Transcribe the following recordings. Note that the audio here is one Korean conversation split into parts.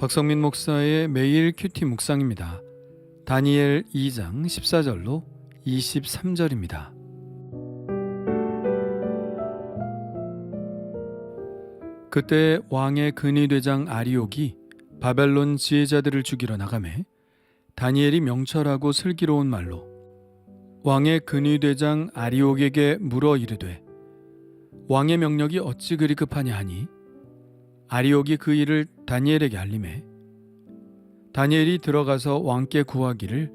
박성민 목사의 매일 큐티 묵상입니다. 다니엘 2장 14절로 23절입니다. 그때 왕의 근위대장 아리옥이 바벨론 지혜자들을 죽이러 나가매 다니엘이 명철하고 슬기로운 말로 왕의 근위대장 아리옥에게 물어 이르되 왕의 명령이 어찌 그리 급하냐 하니 아리옥이 그 일을 다니엘에게 알리매 다니엘이 들어가서 왕께 구하기를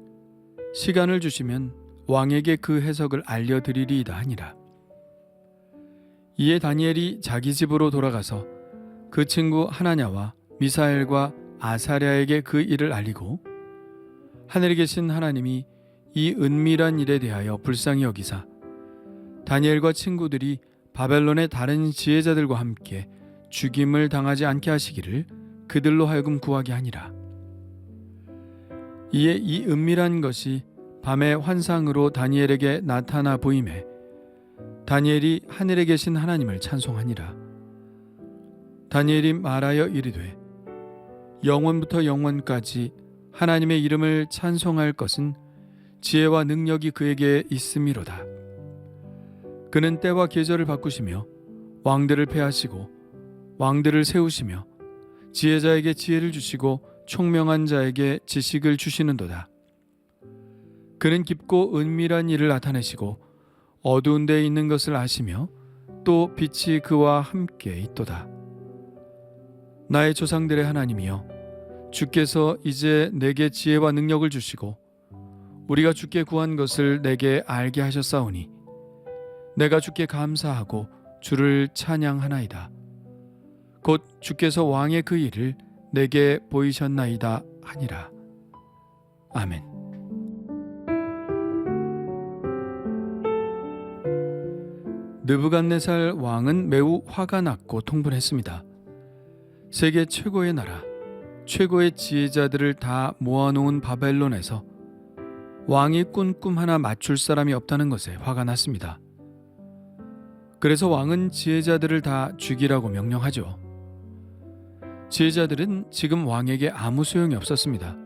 시간을 주시면 왕에게 그 해석을 알려드리리이다 하니라. 이에 다니엘이 자기 집으로 돌아가서 그 친구 하나냐와 미사엘과 아사랴에게 그 일을 알리고 하늘에 계신 하나님이 이 은밀한 일에 대하여 불쌍히 여기사 다니엘과 친구들이 바벨론의 다른 지혜자들과 함께 죽임을 당하지 않게 하시기를 그들로 하여금 구하게 하니라. 이에 이 은밀한 것이 밤의 환상으로 다니엘에게 나타나 보임에 다니엘이 하늘에 계신 하나님을 찬송하니라. 다니엘이 말하여 이르되 영원부터 영원까지 하나님의 이름을 찬송할 것은 지혜와 능력이 그에게 있음이로다. 그는 때와 계절을 바꾸시며 왕들을 패하시고 왕들을 세우시며 지혜자에게 지혜를 주시고 총명한 자에게 지식을 주시는도다. 그는 깊고 은밀한 일을 나타내시고 어두운 데에 있는 것을 아시며 또 빛이 그와 함께 있도다. 나의 조상들의 하나님이여, 주께서 이제 내게 지혜와 능력을 주시고 우리가 주께 구한 것을 내게 알게 하셨사오니 내가 주께 감사하고 주를 찬양하나이다. 곧 주께서 왕의 그 일을 내게 보이셨나이다 하니라. 아멘. 느부갓네살 왕은 매우 화가 났고 통분했습니다. 세계 최고의 나라, 최고의 지혜자들을 다 모아놓은 바벨론에서 왕이 꿈 하나 맞출 사람이 없다는 것에 화가 났습니다. 그래서 왕은 지혜자들을 다 죽이라고 명령하죠. 지혜자들은 지금 왕에게 아무 소용이 없었습니다.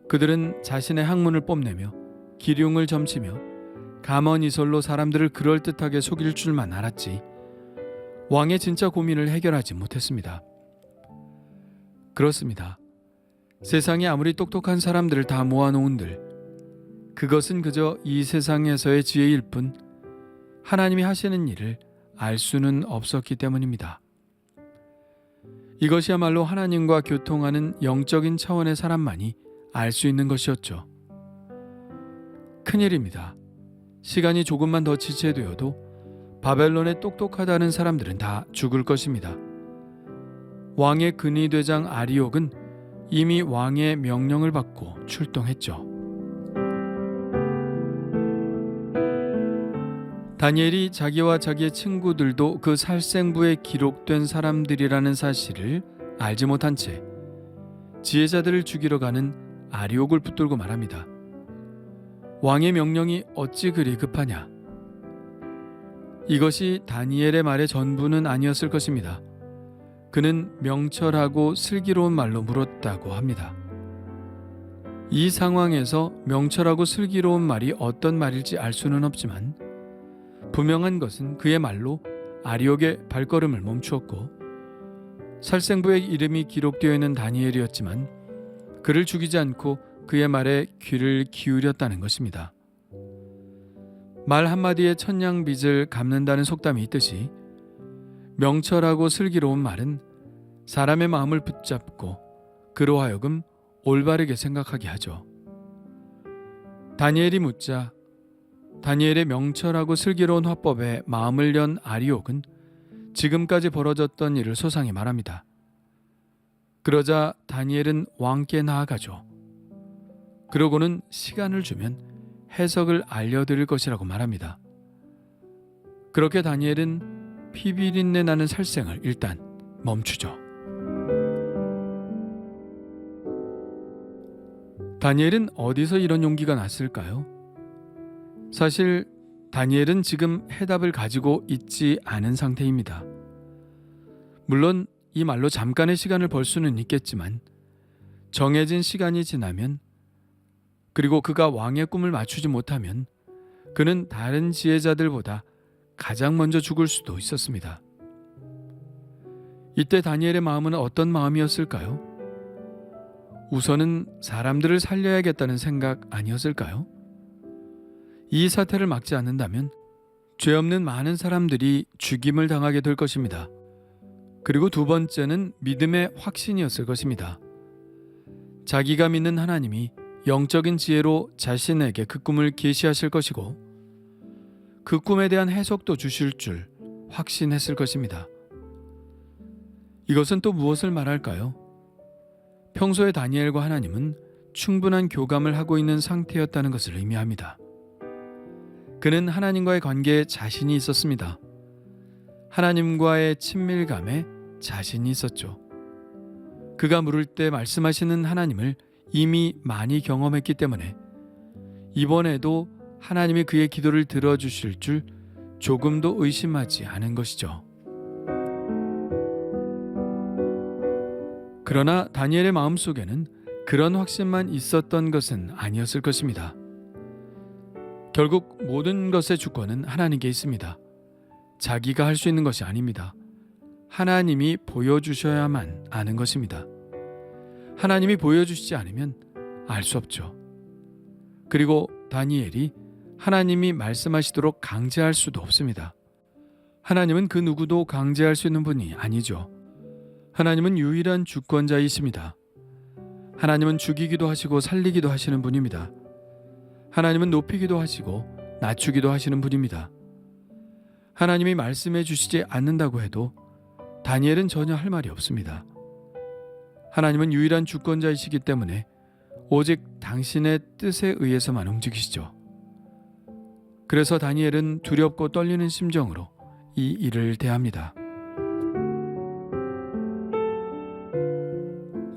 그들은 자신의 학문을 뽐내며 기륭을 점치며 가먼이설로 사람들을 그럴듯하게 속일 줄만 알았지 왕의 진짜 고민을 해결하지 못했습니다. 그렇습니다. 세상에 아무리 똑똑한 사람들을 다 모아놓은들 그것은 그저 이 세상에서의 지혜일 뿐 하나님이 하시는 일을 알 수는 없었기 때문입니다. 이것이야말로 하나님과 교통하는 영적인 차원의 사람만이 알 수 있는 것이었죠. 큰일입니다. 시간이 조금만 더 지체되어도 바벨론에 똑똑하다는 사람들은 다 죽을 것입니다. 왕의 근위대장 아리옥은 이미 왕의 명령을 받고 출동했죠. 다니엘이 자기와 자기의 친구들도 그 살생부에 기록된 사람들이라는 사실을 알지 못한 채 지혜자들을 죽이러 가는 아리옥을 붙들고 말합니다. 왕의 명령이 어찌 그리 급하냐? 이것이 다니엘의 말의 전부는 아니었을 것입니다. 그는 명철하고 슬기로운 말로 물었다고 합니다. 이 상황에서 명철하고 슬기로운 말이 어떤 말일지 알 수는 없지만 분명한 것은 그의 말로 아리옥의 발걸음을 멈추었고 살생부의 이름이 기록되어 있는 다니엘이었지만 그를 죽이지 않고 그의 말에 귀를 기울였다는 것입니다. 말 한마디에 천냥빚을 갚는다는 속담이 있듯이 명철하고 슬기로운 말은 사람의 마음을 붙잡고 그로 하여금 올바르게 생각하게 하죠. 다니엘이 묻자 다니엘의 명철하고 슬기로운 화법에 마음을 연 아리옥은 지금까지 벌어졌던 일을 소상히 말합니다. 그러자 다니엘은 왕께 나아가죠. 그러고는 시간을 주면 해석을 알려드릴 것이라고 말합니다. 그렇게 다니엘은 피비린내 나는 살생을 일단 멈추죠. 다니엘은 어디서 이런 용기가 났을까요? 사실 다니엘은 지금 해답을 가지고 있지 않은 상태입니다. 물론 이 말로 잠깐의 시간을 벌 수는 있겠지만 정해진 시간이 지나면, 그리고 그가 왕의 꿈을 맞추지 못하면 그는 다른 지혜자들보다 가장 먼저 죽을 수도 있었습니다. 이때 다니엘의 마음은 어떤 마음이었을까요? 우선은 사람들을 살려야겠다는 생각 아니었을까요? 이 사태를 막지 않는다면 죄 없는 많은 사람들이 죽임을 당하게 될 것입니다. 그리고 두 번째는 믿음의 확신이었을 것입니다. 자기가 믿는 하나님이 영적인 지혜로 자신에게 그 꿈을 계시하실 것이고 그 꿈에 대한 해석도 주실 줄 확신했을 것입니다. 이것은 또 무엇을 말할까요? 평소에 다니엘과 하나님은 충분한 교감을 하고 있는 상태였다는 것을 의미합니다. 그는 하나님과의 관계에 자신이 있었습니다. 하나님과의 친밀감에 자신이 있었죠. 그가 물을 때 말씀하시는 하나님을 이미 많이 경험했기 때문에 이번에도 하나님이 그의 기도를 들어주실 줄 조금도 의심하지 않은 것이죠. 그러나 다니엘의 마음속에는 그런 확신만 있었던 것은 아니었을 것입니다. 결국 모든 것의 주권은 하나님께 있습니다. 자기가 할 수 있는 것이 아닙니다. 하나님이 보여주셔야만 아는 것입니다. 하나님이 보여주시지 않으면 알 수 없죠. 그리고 다니엘이 하나님이 말씀하시도록 강제할 수도 없습니다. 하나님은 그 누구도 강제할 수 있는 분이 아니죠. 하나님은 유일한 주권자이십니다. 하나님은 죽이기도 하시고 살리기도 하시는 분입니다. 하나님은 높이기도 하시고 낮추기도 하시는 분입니다. 하나님이 말씀해 주시지 않는다고 해도 다니엘은 전혀 할 말이 없습니다. 하나님은 유일한 주권자이시기 때문에 오직 당신의 뜻에 의해서만 움직이시죠. 그래서 다니엘은 두렵고 떨리는 심정으로 이 일을 대합니다.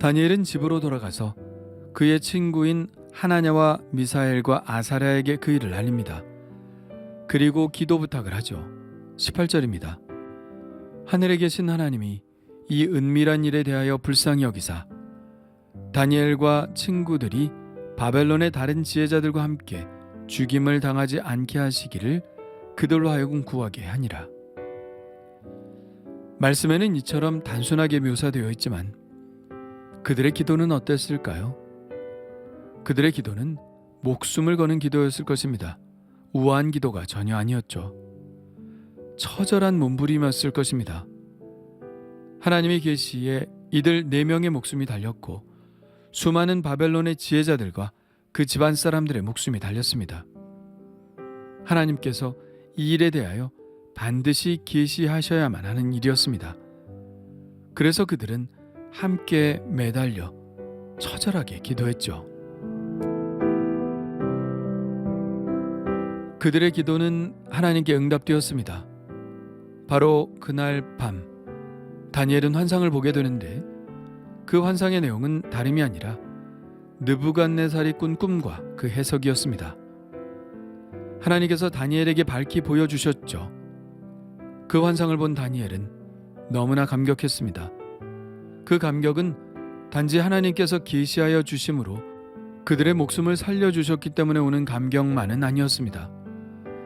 다니엘은 집으로 돌아가서 그의 친구인 하나냐와 미사엘과 아사랴에게 그 일을 알립니다. 그리고 기도 부탁을 하죠. 18절입니다. 하늘에 계신 하나님이 이 은밀한 일에 대하여 불쌍히 여기사 다니엘과 친구들이 바벨론의 다른 지혜자들과 함께 죽임을 당하지 않게 하시기를 그들로 하여금 구하게 하니라. 말씀에는 이처럼 단순하게 묘사되어 있지만 그들의 기도는 어땠을까요? 그들의 기도는 목숨을 거는 기도였을 것입니다. 우아한 기도가 전혀 아니었죠. 처절한 몸부림이었을 것입니다. 하나님의 계시에 이들 4명의 목숨이 달렸고 수많은 바벨론의 지혜자들과 그 집안 사람들의 목숨이 달렸습니다. 하나님께서 이 일에 대하여 반드시 계시하셔야만 하는 일이었습니다. 그래서 그들은 함께 매달려 처절하게 기도했죠. 그들의 기도는 하나님께 응답되었습니다. 바로 그날 밤 다니엘은 환상을 보게 되는데 그 환상의 내용은 다름이 아니라 느부갓네살이 꾼 꿈과 그 해석이었습니다. 하나님께서 다니엘에게 밝히 보여주셨죠. 그 환상을 본 다니엘은 너무나 감격했습니다. 그 감격은 단지 하나님께서 계시하여 주심으로 그들의 목숨을 살려주셨기 때문에 오는 감격만은 아니었습니다.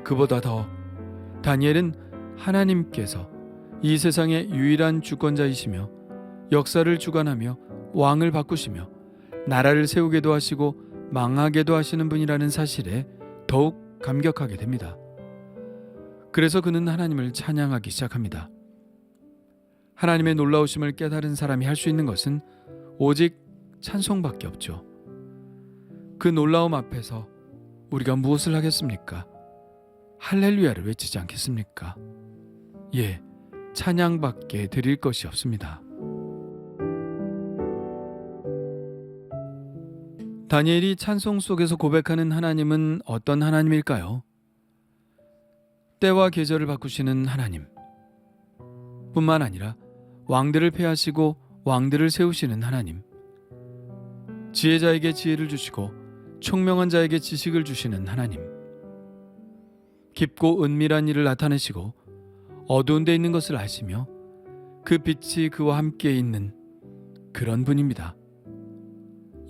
그보다 더 다니엘은 하나님께서 이 세상의 유일한 주권자이시며 역사를 주관하며 왕을 바꾸시며 나라를 세우게도 하시고 망하게도 하시는 분이라는 사실에 더욱 감격하게 됩니다. 그래서 그는 하나님을 찬양하기 시작합니다. 하나님의 놀라우심을 깨달은 사람이 할 수 있는 것은 오직 찬송밖에 없죠. 그 놀라움 앞에서 우리가 무엇을 하겠습니까? 할렐루야를 외치지 않겠습니까? 예, 찬양밖에 드릴 것이 없습니다. 다니엘이 찬송 속에서 고백하는 하나님은 어떤 하나님일까요? 때와 계절을 바꾸시는 하나님 뿐만 아니라 왕들을 패하시고 왕들을 세우시는 하나님, 지혜자에게 지혜를 주시고 총명한 자에게 지식을 주시는 하나님, 깊고 은밀한 일을 나타내시고 어두운 데 있는 것을 아시며 그 빛이 그와 함께 있는 그런 분입니다.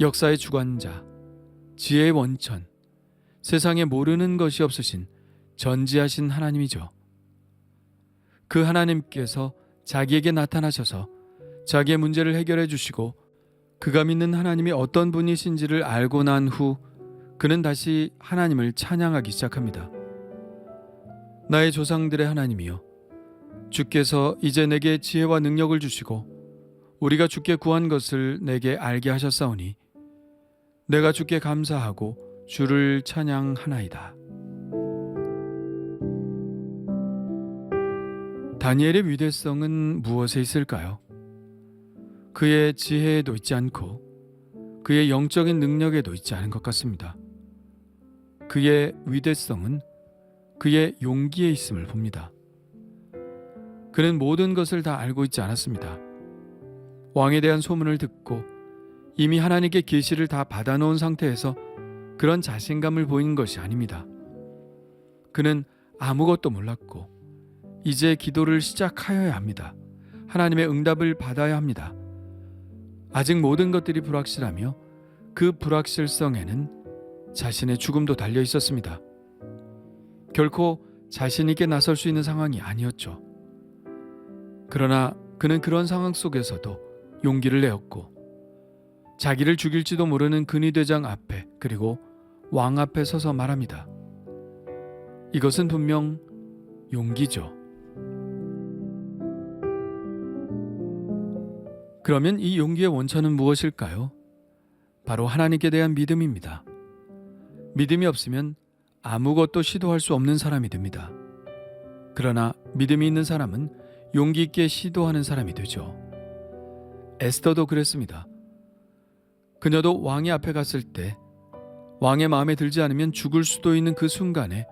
역사의 주관자, 지혜의 원천, 세상에 모르는 것이 없으신 전지하신 하나님이죠. 그 하나님께서 자기에게 나타나셔서 자기의 문제를 해결해 주시고 그가 믿는 하나님이 어떤 분이신지를 알고 난 후 그는 다시 하나님을 찬양하기 시작합니다. 나의 조상들의 하나님이여, 주께서 이제 내게 지혜와 능력을 주시고 우리가 주께 구한 것을 내게 알게 하셨사오니 내가 주께 감사하고 주를 찬양하나이다. 다니엘의 위대성은 무엇에 있을까요? 그의 지혜에도 있지 않고 그의 영적인 능력에도 있지 않은 것 같습니다. 그의 위대성은 그의 용기에 있음을 봅니다. 그는 모든 것을 다 알고 있지 않았습니다. 왕에 대한 소문을 듣고 이미 하나님께 계시를 다 받아놓은 상태에서 그런 자신감을 보인 것이 아닙니다. 그는 아무것도 몰랐고 이제 기도를 시작하여야 합니다. 하나님의 응답을 받아야 합니다. 아직 모든 것들이 불확실하며 그 불확실성에는 자신의 죽음도 달려 있었습니다. 결코 자신 있게 나설 수 있는 상황이 아니었죠. 그러나 그는 그런 상황 속에서도 용기를 내었고 자기를 죽일지도 모르는 근위대장 앞에 그리고 왕 앞에 서서 말합니다. 이것은 분명 용기죠. 그러면 이 용기의 원천은 무엇일까요? 바로 하나님께 대한 믿음입니다. 믿음이 없으면 아무것도 시도할 수 없는 사람이 됩니다. 그러나 믿음이 있는 사람은 용기 있게 시도하는 사람이 되죠. 에스더도 그랬습니다. 그녀도 왕의 앞에 갔을 때 왕의 마음에 들지 않으면 죽을 수도 있는 그 순간에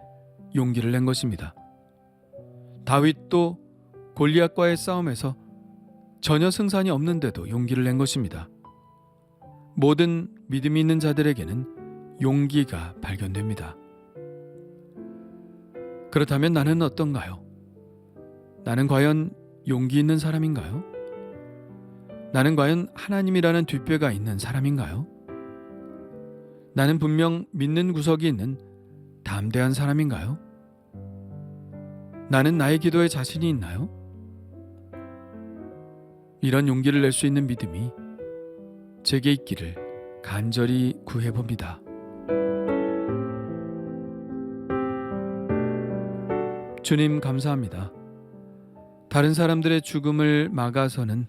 용기를 낸 것입니다. 다윗도 골리앗과의 싸움에서 전혀 승산이 없는데도 용기를 낸 것입니다. 모든 믿음이 있는 자들에게는 용기가 발견됩니다. 그렇다면 나는 어떤가요? 나는 과연 용기 있는 사람인가요? 나는 과연 하나님이라는 뒷배가 있는 사람인가요? 나는 분명 믿는 구석이 있는 담대한 사람인가요? 나는 나의 기도에 자신이 있나요? 이런 용기를 낼 수 있는 믿음이 제게 있기를 간절히 구해봅니다. 주님 감사합니다. 다른 사람들의 죽음을 막아서는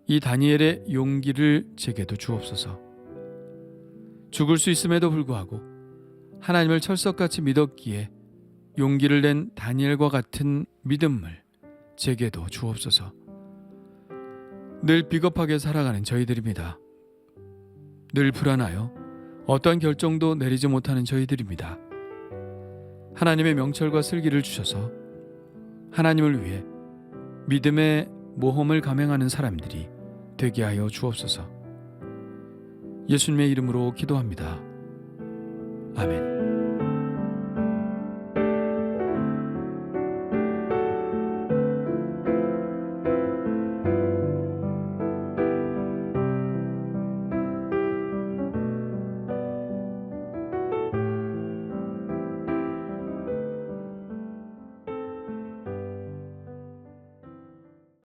이 다니엘의 용기를 제게도 주옵소서. 죽을 수 있음에도 불구하고 하나님을 철석같이 믿었기에 용기를 낸 다니엘과 같은 믿음을 제게도 주옵소서. 늘 비겁하게 살아가는 저희들입니다. 늘 불안하여 어떠한 결정도 내리지 못하는 저희들입니다. 하나님의 명철과 슬기를 주셔서 하나님을 위해 믿음의 모험을 감행하는 사람들이 되게 하여 주옵소서. 예수님의 이름으로 기도합니다. 아멘.